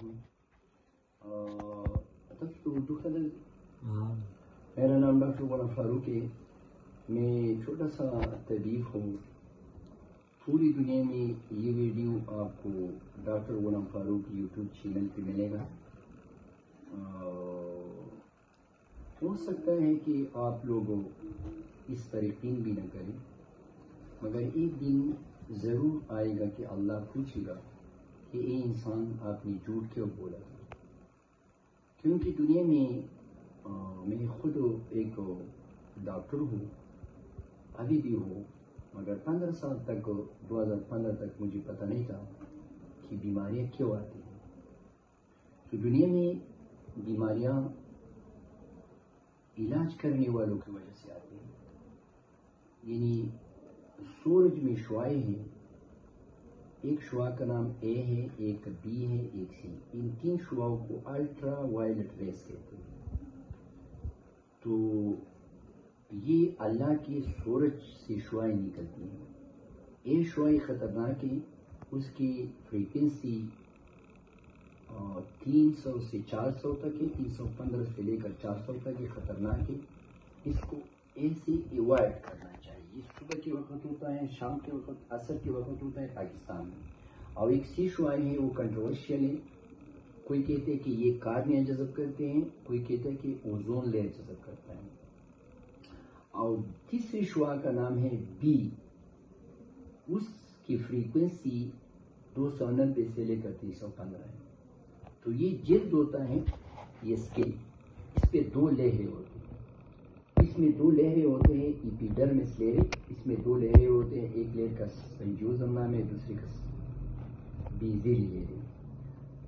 ہوں. اردو خدل میرا نام ڈاکٹر غلام فاروق ہے. میں چھوٹا سا طبیب ہوں. پوری دنیا میں یہ ویڈیو آپ کو ڈاکٹر غلام فاروق یوٹیوب چینل پہ ملے گا. ہو سکتا ہے کہ آپ لوگ اس پر یقین بھی نہ کریں، مگر ایک دن ضرور آئے گا کہ اللہ پوچھے گا کہ اے انسان آپ نے جھوٹ کیوں بولا. کیونکہ دنیا میں خود ایک ڈاکٹر ہوں، ابھی بھی ہوں، مگر 15 سال تک 2015 تک مجھے پتہ نہیں تھا کہ بیماریاں کیوں آتی ہیں. تو دنیا میں بیماریاں علاج کرنے والوں کی وجہ سے آتی ہیں. یعنی سورج میں شعاعیں ہیں، ایک شعاع کا نام اے ہے، ایک بی ہے، ایک سی. ان 3 شعاعوں کو الٹرا وائلٹ ریز کہتے ہیں. تو یہ اللہ کے سورج سے شعاعیں نکلتی ہیں. اے شعاع خطرناک ہے، اس کی فریکوینسی 300 سے 400 تک ہے، 315 سے لے کر 400 تک یہ خطرناک ہے. اس کو ایسے ایوائڈ کرنا چاہیے. یہ صبح کے وقت ہوتا ہے، شام کے وقت، عصر کے وقت ہوتا ہے پاکستان میں. اور ایک سی شعاع ہے، وہ کنٹروورشل ہے. کوئی کہتے ہیں کہ یہ کارنیا جذب کرتے ہیں، کوئی کہتا ہے کہ اوزون لیئر جذب کرتا ہے. اور تیسری شعاع کا نام ہے بی. اس کی فریکوینسی 290 سے لے کر 315 ہے. تو یہ جلد ہوتا ہے، یہ اسکن. اس پہ 2 لیئریں ہوتی ہیں. اس میں 2 لیئریں ہوتے ہیں، ایپیڈرمس لیئر. اس میں 2 لیئریں ہوتے ہیں، ایک لیئر کا سپنجوزم نام ہے، دوسری کا بیزیلی لیئر ہے.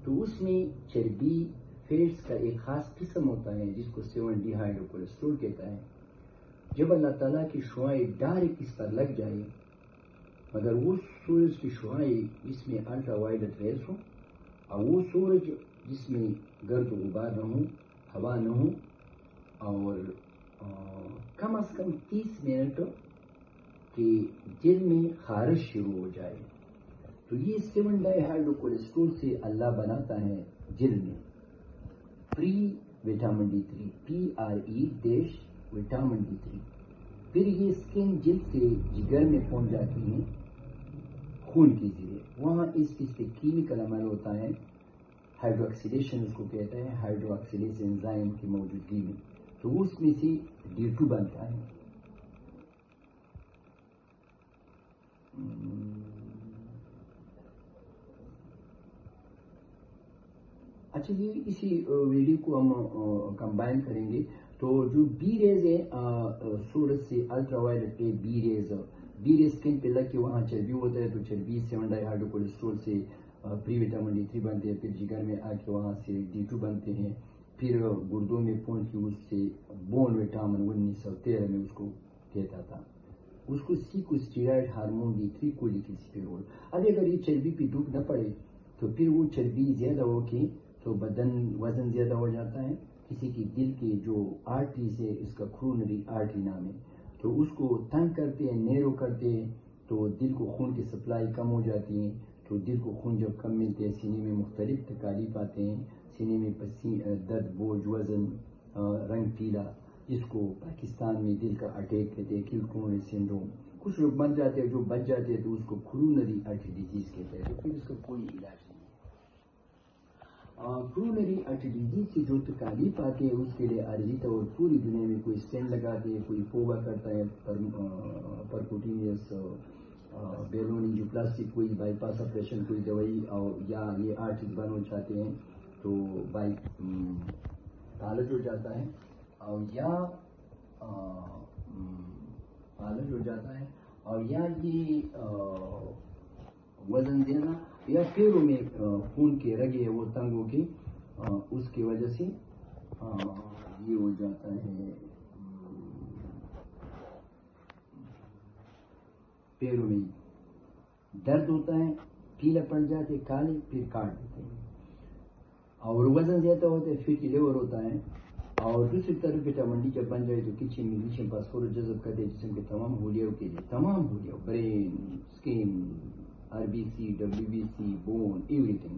تو اس میں چربی فیٹس کا ایک خاص قسم ہوتا ہے جس کو 7 ڈی ہائیڈرو کولیسٹرول کہتا ہے. جب اللہ تعالیٰ کی شعاعیں ڈائریکٹ اس پر لگ جائے، مگر وہ سورج کی شعاعیں جس میں الٹرا وائلٹ ریز ہوں، اور وہ سورج جس میں گرد و غبار نہ ہو، ہوا نہ ہو، اور کم از کم 30 منٹ کے دل میں خارش شروع ہو جائے، تو یہ 7 ڈائی ہائیڈرو کولیسٹرول سے اللہ بناتا ہے جلد میں پری vitamin D3، PRE- vitamin D3. پھر یہ اسکن جلد سے جگر میں پہنچ جاتی ہے خون کے ذریعے. وہاں اس پہ کیمیکل عمل ہوتا ہے، ہائیڈروکسیلیشن اس کو کہتے ہیں، ہائیڈرو آکسیلیز انزائم کی موجودگی میں. تو اس میں سے D2 بنتا ہے. اچھا، یہ اسی ویڈیو کو ہم کمبائن کریں گے. تو جو بی ریز ہے سورج سے الٹرا وائلٹ ہے، بی ریز اسکن پہ لگ کے وہاں چربی ہوتا ہے، تو چربی 7 ڈائی ہائیڈرو کولیسٹرول سے پری وٹامن D3 بنتے ہیں. پھر جگر میں آ کے وہاں سے D2 بنتے ہیں. پھر گردوں میں پہنچ کے اس سے بون وٹامن 1913 میں اس کو کہتا تھا، اس کو سیکوسٹیرائڈ ہارمون D3 کو لیکسپیرول. اب اگر یہ چربی پہ ڈوب نہ پڑے تو پھر وہ چربی زیادہ ہو کے تو وزن زیادہ ہو جاتا ہے. کسی کی دل کی جو آرٹری سے، اس کا کرونری آرٹری نام ہے، تو اس کو تنگ کرتے ہیں، نیرو کرتے ہیں، تو دل کو خون کی سپلائی کم ہو جاتی ہے. تو دل کو خون جب کم ملتے ہیں، سینے میں مختلف تکالیف آتے ہیں. سینے میں درد، بوجھ، وزن، رنگ پیلا، جس کو پاکستان میں دل کا اٹیک کہتے ہیں، کل کورونری سنڈروم. کچھ لوگ مر جاتے ہیں، جو بچ جاتے ہیں تو اس کو کرونری آرٹری ڈیزیز کہتے ہیں. تو پھر اس کا کوئی علاج نہیں. کرونری آرٹری ڈیزیز سے جو تکالیف آتی ہے اس کے لیے عارضی طور پوری دنیا میں کوئی اسٹینٹ لگاتے ہیں، کوئی فوبا کرتا ہے، پرکوٹینیس بیلونی جو پلاسٹک، کوئی بائی پاس آپریشن، کوئی دوائی، اور یا یہ آرٹریز بند ہو جاتے ہیں تو فالج ہو جاتا ہے، اور یا فالج ہو جاتا ہے، اور یا یہ وزن دینا، یا پیروں میں خون کے رگے وہ تنگ ہو کے اس کی وجہ سے یہ ہو جاتا ہے، پیروں میں درد ہوتا ہے، پیلا پڑ جاتے، کالے، پھر کاٹ دیتے ہیں. اور وزن زیادہ ہوتا ہے، فیٹی لیور ہوتا ہے. اور دوسری طرف وٹامن D جب بن جائے تو کچن میں نیچے فاسفورس جذب کرتے ہیں جسم کے تمام ہولیوں کے لیے، تمام ہولیوں، brain, skin, RBC, WBC, bone, everything.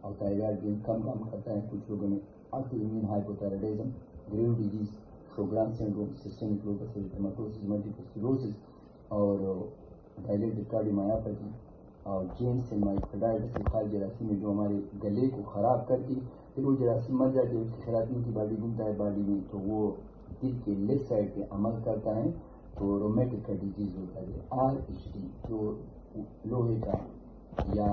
اور تائرائڈ گلینڈ کم کام کرتا ہے. کچھ لوگوں میں autoimmune hypothyroidism, Graves disease, Sjogren syndrome, systemic lupus erythematosus, multiple sclerosis اور ڈائلیٹڈ کارڈیومایوپیتھی اور جینس اینڈ مائکروڈائٹس خال جراثیم میں جو ہمارے گلے کو خراب کرتی, پھر وہ جراثیم مر جاتی ہے, اس کی خراطین کی باڈی گھومتا ہے باڈی میں, تو وہ دل کے لیفٹ سائڈ پہ عمل کرتا ہے, تو رومیٹک کا ڈیزیز ہوتا ہے. RHD جو لوہے کا یا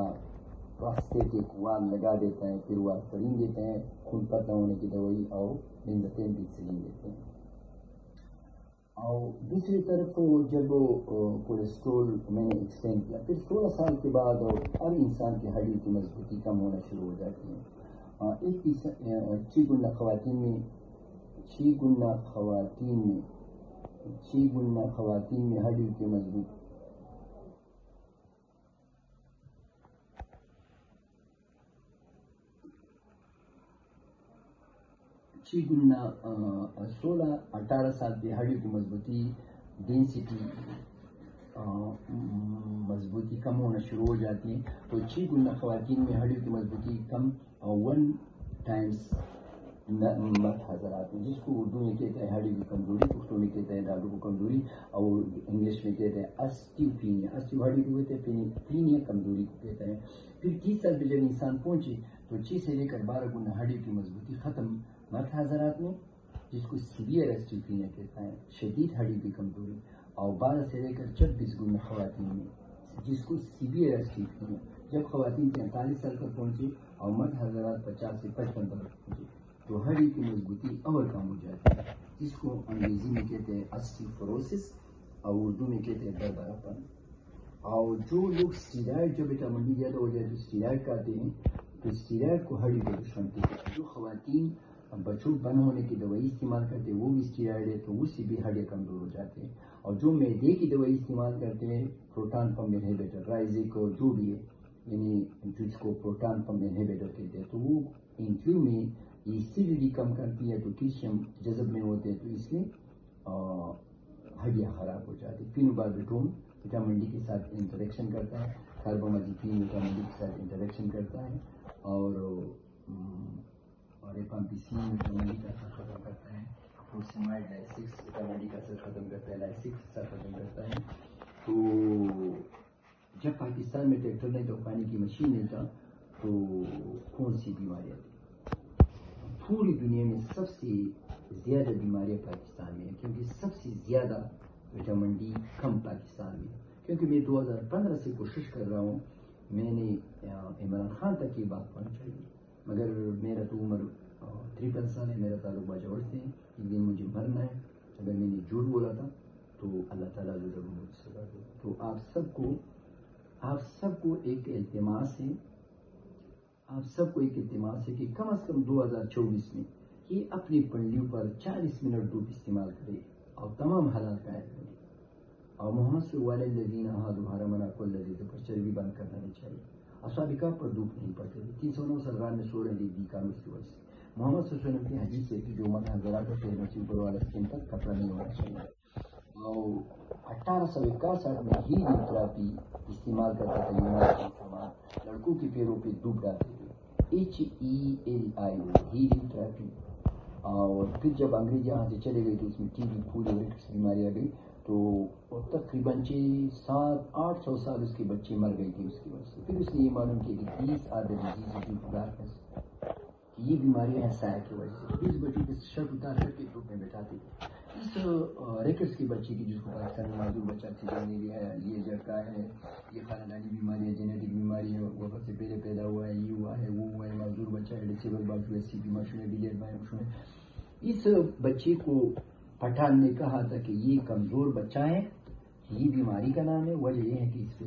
پراسٹیٹک وال لگا دیتا ہے, پھر وارفرین دیتے ہیں, خون پتلا ہونے کی دوائی اور بنزوپرین دیتے ہیں. اور دوسری طرف جب کولیسٹرول میں نے ایکسپلین کیا, پھر 16 سال کے بعد ہر انسان کی ہڈی کی مضبوطی کم ہونا شروع ہو جاتی ہے. ایک 6 گنا خواتین میں ہڈی کی مضبوط 16-18 سال پہ ہڈی کی مضبوطی کم ہونا شروع ہو جاتی ہے. تو 6 گنا خواتین میں ہڈی کی مضبوطی کم 1 ٹائمز مرد حضرات میں, جس کو اردو میں کہتے ہیں ہڈی کی کمزوری, پختوں میں کہتے ہیں ڈاکٹر کو کمزوری, اور انگلش میں کہتے ہیں اسٹیوپینیا. اسٹیو ہڈی کو کہتے ہیں, پینیا کمزوری کو کہتے ہیں. پھر 30 سال پہ جب انسان پہنچے تو 6 سے لے کر 12 گنا ہڈی کی مضبوطی ختم مرد حضرات میں, جس کو سیویئر اسٹیوپینیا کہتا ہے, شدید ہڈی کی کمزوری, اور 12 سے لے کر 26 گنا خواتین میں, جس کو سیویئر اسٹیوپینیا. جب خواتین 43 سال تک پہنچے اور مرد حضرات 50 سے 55 تک پہنچے تو ہڈی کی مضبوطی اور کم ہو جاتی ہے, جس کو انگریزی میں کہتے ہیں اسٹیوپروسس اور اردو میں کہتے ہیں بربرا پن. اور جو لوگ اسٹیرائڈ, جو وٹامن ڈی زیادہ ہو جائے تو اسٹیرائڈ کھاتے ہیں, تو اسٹیرائڈ کو ہڈی کو دشمن کہتے ہیں. جو خواتین بچوں بند ہونے کی دوائی استعمال کرتے ہیں وہ بھی اسٹیرائڈ ہے, تو اس سے بھی ہڈیاں کمزور ہو جاتے ہیں. اور جو معدے کی دوائی استعمال کرتے ہیں پروٹان پمپ انہیبیٹر, رائزک اور جو بھی ہے, یعنی جس کو پروٹان پمپ انہیبیٹر کہتے ہیں, تو وہ انٹریو میں ایسیڈیٹی کم کرتی ہے, تو کیلشیم جذب میں ہوتے ہیں, تو اس میں ہڈیاں خراب ہو جاتی ہیں. فینوباربیٹول وٹامن ڈی کے ساتھ انٹریکشن کرتا ہے, کاربامازیپین وٹامن ڈی کے ساتھ انٹریکشن کرتا ہے, اور ریفامپیسین وٹامن ڈی کا اثر ختم کرتا ہے, فورسمائڈ لائسکس وٹامن ڈی کا اثر ختم کرتا ہے, لائسکس اثر ختم کرتا ہے. تو جب پاکستان میں ٹریکٹر نہیں تو پانی کی مشین نہیں تھا, تو کون سی بیماریاں تھیں؟ پوری دنیا میں سب سے زیادہ بیماریاں پاکستان میں ہیں, کیونکہ سب سے زیادہ وٹامن ڈی کم پاکستان میں. کیونکہ میں 2015 سے کوشش کر رہا ہوں, میں نے عمران خان تک یہ بات پہنچائی, مگر میرا تو عمر 53 سال ہے, میرا تعلق باجوڑ سے ہے, ایک دن مجھے مرنا ہے. اگر میں نے جھوٹ بولا تھا تو اللہ تعالیٰ ضرور مجھ سے بات. تو آپ سب کو ایک التماس ہے, کہ کم از کم 2024 میں یہ اپنی پنڈلیوں پر 40 منٹ دودھ استعمال کرے اور تمام حلال قائم کرے, اور محمد صلی اللہ علیہ وسلم کو لذیذ پر چربی بند کرنا نہیں چاہیے. اصحابہ پر دھوپ نہیں پڑتے, 309 سلمان میں سو رہے تھے بیکانوں کی وجہ سے. محمد صلی اللہ علیہ وسلم کی حدیث ہے کہ جو مرد حضرات کا پیر نصیب پر والا اسکن تک کپڑا نہیں ہونا چاہیے. اور 1861 میں ہیلنگ تھراپی استعمال کرتا تھا یونانی مسلمان, لڑکوں کے پیروں پہ دھوپ ڈالتے تھے, HELI ہیلنگ تھراپی. اور پھر جب انگریز یہاں سے چلے گئے تو اس میں ٹی بی, پولیو, ریٹس بیماری آ گئی, تو تقریباً 700-800 سال اس کے بچے مر گئے تھے اس کی وجہ سے. پھر اس نے یہ معلوم کیا کہ these are the diseases due to darkness, کہ یہ بیماریاں ہیں سایہ کی وجہ سے. تو اس بچوں کے شرٹ اتار کر کے دھوپ میں بٹھاتے تھے. اس ریکٹس کی بچی کی, جس کو پاکستان میں معذور بچہ تھیلیمیا ہے, یہ جرکا ہے, یہ خاندانی بیماری ہے, جینیٹک بیماری ہے, وقت سے پہلے پیدا ہوا ہے, یہ ہوا ہے, وہ ہوا ہے, معذور بچہ ہے, ڈسیبل بچہ ہے, CP مشہور ہے, ڈیلیٹ بائی مشہور ہے. اس بچے کو پٹھان نے کہا تھا کہ یہ کمزور بچہ ہے, یہ بیماری کا نام ہے. وجہ یہ ہے کہ اس پہ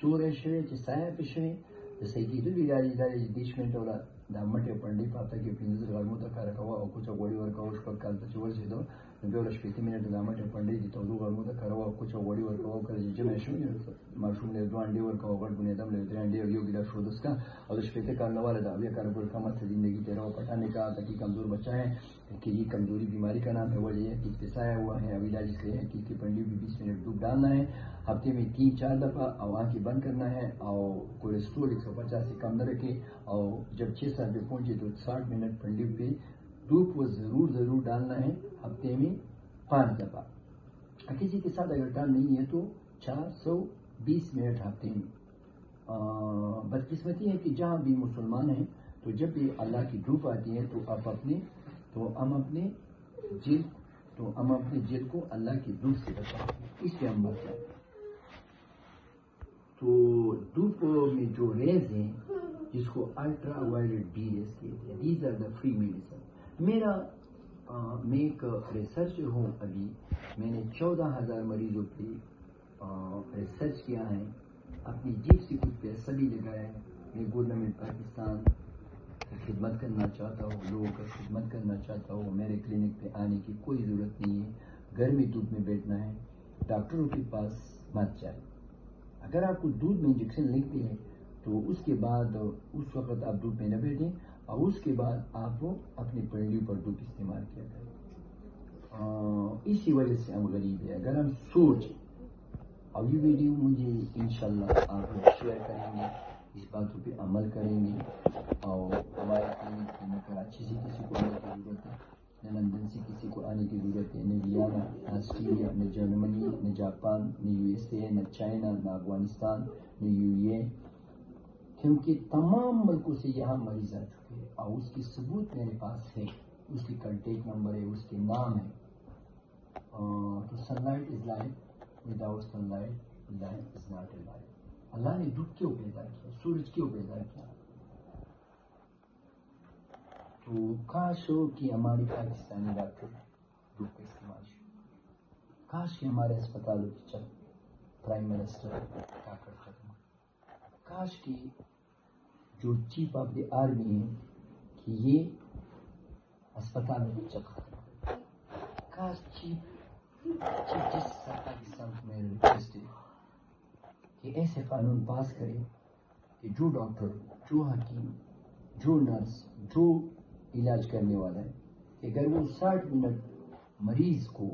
سورج شوے سایہ پہ شوے سیکیدو بیداری دیشمنٹ والا دامٹے پنڈی پاتا کے پینزر غرمو تک رکھوا او کچھ وڑی ورکاوش پر کالتا چور سے دو بیول شپیتی منٹ دامٹے پنڈی دی تو غرمو تک رکوا کچھ وڑی ورکاو کر جمع شو ماشوم نے دو انڈے ورکاو غړ بنی دم له درې انډے یو ګلاس شودس کا اور شپیته کارنه والا دا بیا کار پر کم زندگی تیرا پٹھان نے کہا کہ کمزور بچہ ہے, کہ یہ کمزوری بیماری کا نام ہے، وہ یہ کہ اس پہ سایہ ہوا ہے. اب علاج اس کا یہ ہے کہ پنڈلی بھی 20 منٹ دودھ ڈالنا ہے ہفتے میں 3-4 دفعہ، اور آنکھیں بند کرنا ہے، اور کولیسٹرول 150 سے کم نہ رکھے، اور جب 6 سال پہ پہنچے تو 60 منٹ پنڈلی پہ دودھ کو ضرور ڈالنا ہے ہفتے میں 5 دفعہ. کسی کے ساتھ اگر ٹائم نہیں ہے تو 420 منٹ ہفتے میں. بدقسمتی ہے کہ جہاں بھی مسلمان ہیں تو جب بھی اللہ کی دھوپ آتی ہے تو ہم اپنے جلد کو اللہ کی دھوپ سے بچاتے ہیں، اس لیے ہم بچاتے ہیں. تو دھوپ میں جو ریز ہیں جس کو الٹرا وائلٹ ڈی ریز کہتے ہیں، these are the free medicine. میں ایک ریسرچر ہوں. ابھی میں نے 14,000 مریضوں پہ ریسرچ کیا ہے، اپنی جیب سے کچھ پیسہ بھی لگایا ہے. میں گورنمنٹ پاکستان کی خدمت کرنا چاہتا ہوں، لوگوں کا خدمت کرنا چاہتا ہوں. میرے کلینک پہ آنے کی کوئی ضرورت نہیں ہے، گھر میں دودھ میں بیٹھنا ہے، ڈاکٹروں کے پاس مت جائے. اگر آپ کو دودھ میں انجیکشن لکھتے ہیں تو اس کے بعد اس وقت آپ دودھ میں نہ بیٹھیں، اور اس کے بعد آپ اپنے پنڈلی پر دودھ استعمال کیا کریں. اسی وجہ سے ہم غریب ہیں. اگر ہم سوچیں، اور یہ ویڈیو مجھے انشاءاللہ آپ شیئر کریں گے، اس باتوں پہ عمل کریں گے، اور ہمارے کلینک میں نہ کراچی سے کسی کو آنے کی ضرورت ہے، نہ لندن سے کسی کو آنے کی ضرورت ہے، نہ ویانا، نہ آسٹریلیا، نہ جرمنی، نہ جاپان، نہ USA، نہ چائنا، نہ افغانستان، نہ UAE، کیونکہ تمام ملکوں سے یہاں مریض آ چکے ہیں، اور اس کی ثبوت میرے پاس ہے، اس کی کنٹیکٹ نمبر ہے، اس کے نام ہے. تو sunlight is life, without sunlight life is not a life. اللہ نے دودھ کیوں پیدا کیا، سورج کیوں پیدا کیا؟ تو کاش ہو کہ ہمارے پاکستانی ڈاکٹر دودھ کا استعمال شروع، کاش کہ ہمارے اسپتالوں کی چھت پرائم منسٹر کا خرچہ، کاش کہ جو چیف آف دی آرمی ہے کہ یہ اسپتال میں چھت ختم، کاش چیف جسٹس آف پاکستان کو میرے ریکویسٹ ہے کہ ایسے قانون پاس کرے کہ جو ڈاکٹر، جو حکیم، جو نرس، جو علاج کرنے والا ہے، کہ اگر وہ 60 منٹ مریض کو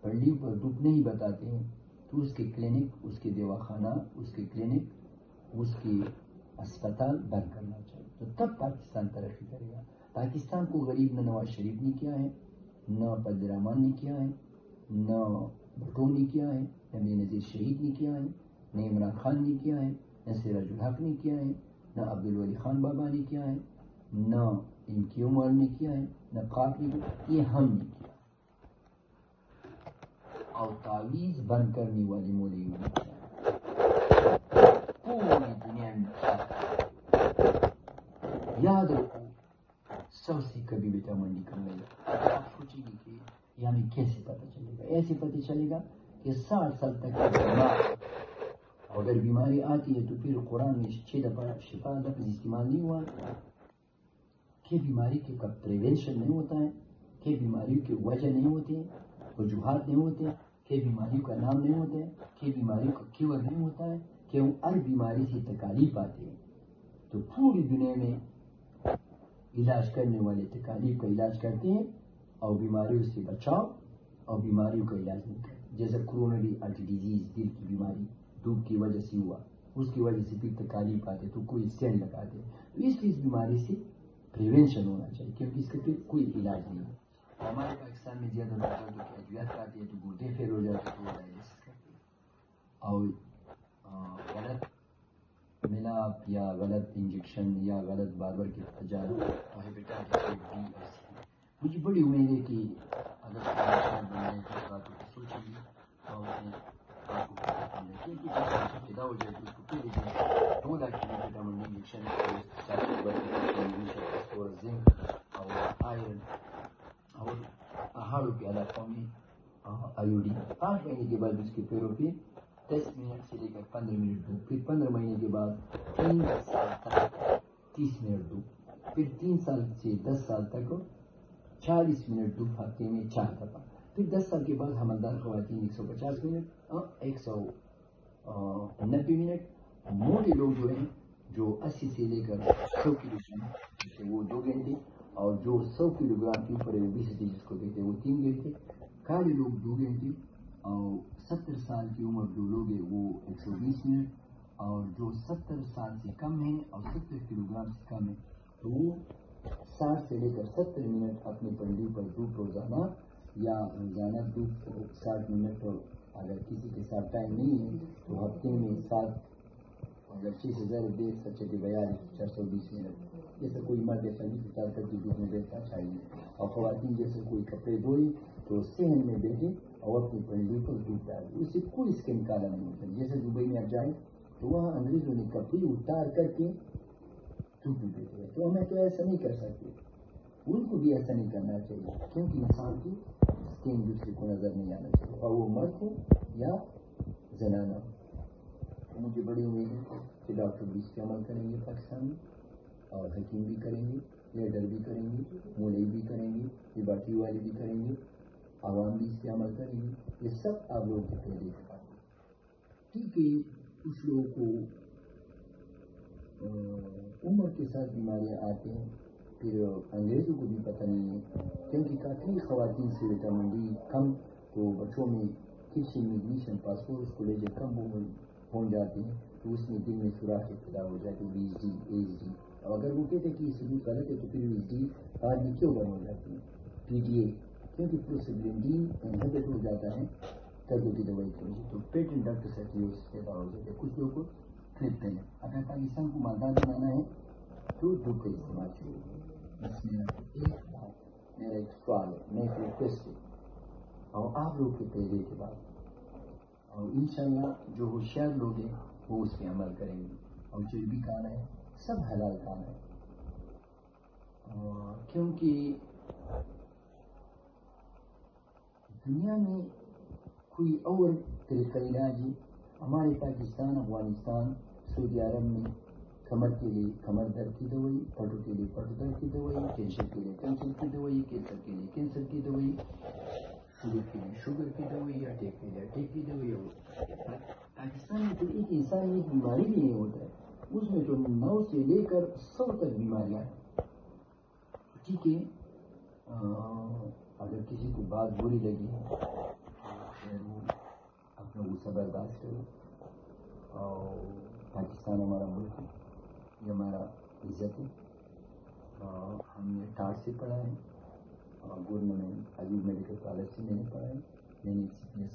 پنڈلی پر دودھ نہیں بتاتے ہیں تو اس کے کلینک، اس کے دواخانہ، اس کے کلینک، اس کے اسپتال بند کرنا چاہیے. تو تب پاکستان ترقی کرے گا. پاکستان کو غریب نہ نواز شریف نے کیا ہے، نہ فضل الرحمان نے کیا ہے، نہ بھٹو نے کیا ہے، نہ بے نظیر شہید نے کیا ہے، نہ عمران خان نے کیا ہے، نہ سراج الحق نے کیا ہے، نہ عبدالولی خان بابا نے کیا ہے، نہ ان کی عمر نے کیا ہے، نہ قاف نے کیا. یہ ہم نے کیا. اور تعویذ بند کرنے والے مولوی نے کیا ہے. پوری دنیا میں یاد رکھو، 100 سے کبھی بیٹا منڈی کر لے گا. آپ سوچیں گے کہ یہ ہمیں کیسے پتہ چلے گا؟ ایسے پتہ چلے گا کہ 60 سال تک اگر بیماری آتی ہے تو پھر قرآن میں 6 دفعہ شفا لفظ استعمال نہیں ہوا کہ بیماری کے پریونشن نہیں ہوتا ہے، کہ بیماریوں کی وجہ نہیں ہوتی ہے، وجوہات نہیں ہوتے، کہ بیماریوں کا نام نہیں ہوتا ہے، کہ بیماریوں کا کیور نہیں ہوتا ہے، کہ وہ ہر بیماری سے تکالیف آتی ہے. تو پوری دنیا میں علاج کرنے والے تکالیف کا علاج کرتے ہیں اور بیماریوں سے بچاؤ اور بیماریوں کا علاج نہیں کرتے. جیسے کرونری آرٹری ڈیزیز، دل کی بیماری دھوپ کی وجہ سے ہوا، اس کی وجہ سے پھر تکالیف آتے تو کوئی اسٹینڈ لگاتے. تو اس لیے اس بیماری سے پریونشن ہونا چاہیے، کیونکہ اس کا پھر کوئی علاج نہیں ہے. ہمارے پاکستان میں زیادہ لوگ کہ ادویات کھاتے ہیں تو گردے فیل ہو جاتے تو ڈائلسس کرتے ہیں، اور غلط ملاپ یا غلط انجیکشن یا غلط باربر کے تجارب اور ہیپیٹائٹس B اور C. مجھے بڑی امید ہے کہ اگر بنائے تو باتوں کو سوچیں گے اور آپ کو پتہ چل جائے کیونکہ جب پیدا ہو جائے تو اس کو پہلے دن 2 لاکھ کی وٹامن انجیکشن اور زنک اور آئرن اور پہاڑوں کے علاقوں میں آیوڈین. 5 مہینے کے بعد اس کے پیروں پہ 10 منٹ سے لے کر 15 منٹ دو، پھر 15 مہینے کے بعد 3 سال تک 30 منٹ دو، پھر 3 سال سے 10 سال تک 40 منٹ دو ہفتے میں 4 دفعہ، پھر 10 سال کے بعد حملدار خواتین 150 منٹ اور 190 منٹ. موٹے لوگ جو ہیں جو 80 سے لے کر 100 کلو جسے وہ 2 گھنٹے، اور جو 100 کلو گرام کے اوپر اوبیسٹی جس کو کہتے ہیں وہ 3 گئے تھے، کالے لوگ 2 گئے تھے، اور 70 سال کی عمر جو لوگ ہیں وہ 120 منٹ، اور جو 70 سال سے کم ہیں اور 70 کلو گرام سے کم ہیں تو وہ 60 سے لے کر 70 منٹ اپنے پنڈی پر دھوپ روزانہ یا روزانہ دھوپ 60 منٹ، اور اگر کسی کے ساتھ ٹائم نہیں ہے تو ہفتے میں 7 اگر 6000 سچے 420 منٹ، جیسے کوئی مرد 45 تک کی دھوپ میں بیٹھنا چاہیے، اور خواتین جیسے کوئی کپڑے دھوئی تو صحن میں بیٹھے اور اپنی پنڈی پر دھوپ ڈالے، اس سے کوئی اسکن کالا نہیں ہوتا۔ جیسے دبئی میں آپ جائیں تو وہاں انگریزوں نے کپڑے اتار کر کے دھوپ میں بیٹھے، تو ہمیں تو ایسا نہیں کر سکتے، ان کو بھی ایسا نہیں کرنا چاہیے، کیونکہ انسان کی اسکن دوسرے کو نظر نہیں آنا چاہیے، اور وہ مرد ہو یا زنانہ ہو۔ مجھے بڑی امید ہے کہ ڈاکٹر بھی اس پہ عمل کریں گے پاکستان میں، اور حکیم بھی کریں گے، لیڈر بھی کریں گے، مولوی بھی کریں گے، لیبارٹری والے بھی کریں گے، عوام بھی اس پہ عمل کریں گے، یہ سب آپ لوگوں کے پہلے کے بات ہے۔ ٹھیک ہے، کچھ لوگوں کو عمر کے ساتھ بیماریاں آتے ہیں، پھر انگریزوں کو بھی پتہ نہیں ہے، کیونکہ کافی خواتین سے وٹامن ڈی کم، تو بچوں میں کسی امیگریشن پاسپورٹ اس کو لے جائے کم پہنچ جاتے ہیں، تو اس میں دل میں سوراخ ابتدا ہو جاتی ہے، ایچ ڈی، اور اگر وہ کہتے ہیں کہ یہ ثبوت غلط ہے تو پھر ایچ ڈی بعد میں کیوں بن ہو جاتی ہے، پی ڈی اے، کیونکہ پروسیبلنڈین انہیبٹ ہو جاتا ہے قرضوں کی دوائی کی وجہ، تو پیٹنٹ ڈاکٹر سیٹیوس پیدا ہو جاتے ہیں، کچھ لوگوں کو ٹرپ پہ اگر پاکستان کو مالدار بنانا ہے تو دودھ کا استعمال چاہیے۔ بس میرا ایک سوال ہے، میں ایک ریکویسٹ ہے، اور آپ لوگ کے پہلے کے بعد، اور انشاءاللہ جو ہوشیار لوگ ہیں وہ اس پہ عمل کریں گے، اور جو بھی کھانا ہے سب حلال کھانا ہے، کیونکہ دنیا میں کوئی اور طریقہ علاج ہے، ہمارے پاکستان، افغانستان، سعودی عرب میں کمر کے لیے کمر درد کی دوائی، پٹو کے لیے پٹو درد کی دوائی، کینسر کے لیے کینسر کی دوائی، کینسر کے لیے کینسر کی دوائی، شوگر کے لیے شوگر کی دوائی، اٹیک کے لیے اٹیک کی دوائی۔ پاکستان میں تو ایک انسان ایک بیماری بھی نہیں ہوتا ہے، اس میں تو 9 سے لے کر 100 تک بیماریاں ہیں۔ ٹھیک ہے، اگر کسی کو بات بری لگی اپنا غصہ برداشت کرو، اور پاکستان ہمارا ملک ہے، یہ ہمارا عزت ہے، ہم نے ٹاٹ سے پڑھا ہے، گورنمنٹ ایوب میڈیکل کالج سے میں نے پڑھا ہے، میں نے CPS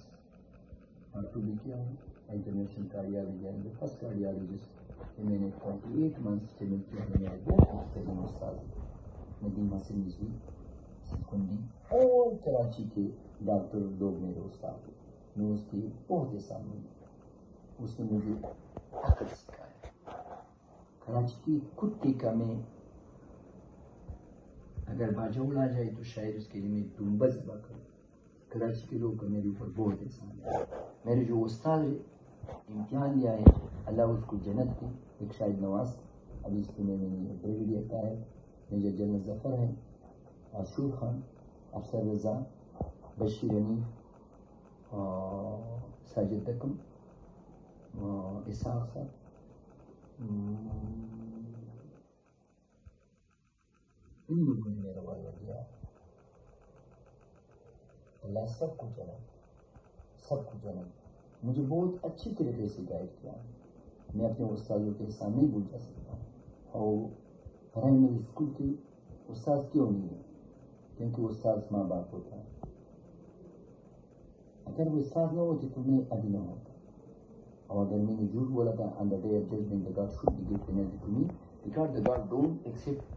R2 بھی کیا ہے، انٹرنیشنل کارڈیالوجی ہے، فرسٹ کارڈیالوجسٹ میں نے 48 منتھس ٹریننگ کیا ہے، میرے بہت بہترین استاد ندیم حسن رضوی سکندی، اور کراچی کے ڈاکٹر لوگ میرے استاد ہیں، میں اس کی بہت احسان ہوں، اس نے مجھے عقل سکھایا۔ کراچی کی کتے کا میں اگر باجوڑ آ جائے تو شاید اس کے لیے میں دنبز کروں۔ کراچی کے لوگ کا میرے اوپر بہت احسان ہے، میرے جو استاد امتحان لیا ہے اللہ اس کو جنت دے، ایک شاہد نواز، ابھی اس میں نے بریگیڈیئر کا ہے، میجر جنرل ظفر ہے، عاشور خان، افسر رضا، بشیر حنیف، ساجد دکم، اسحاق صاحب، ان لوگوں نے میرا والدہ دیا، اللہ سب کو جنت مجھے بہت اچھی طریقے سے گائیڈ کیا، میں اپنے استادوں کے سامنے نہیں بھول جا سکتا، اور پرائمری اسکول کے استاد کیوں نہیں ہے، کیونکہ استاد ماں باپ ہوتا ہے، اگر وہ استاد نہ ہوتے تو میں ابھی نہ ہوتا، اور اگر میں نے جھوٹ بولا تھا on the day of judgment the God should be given penalty to me because the God don't accept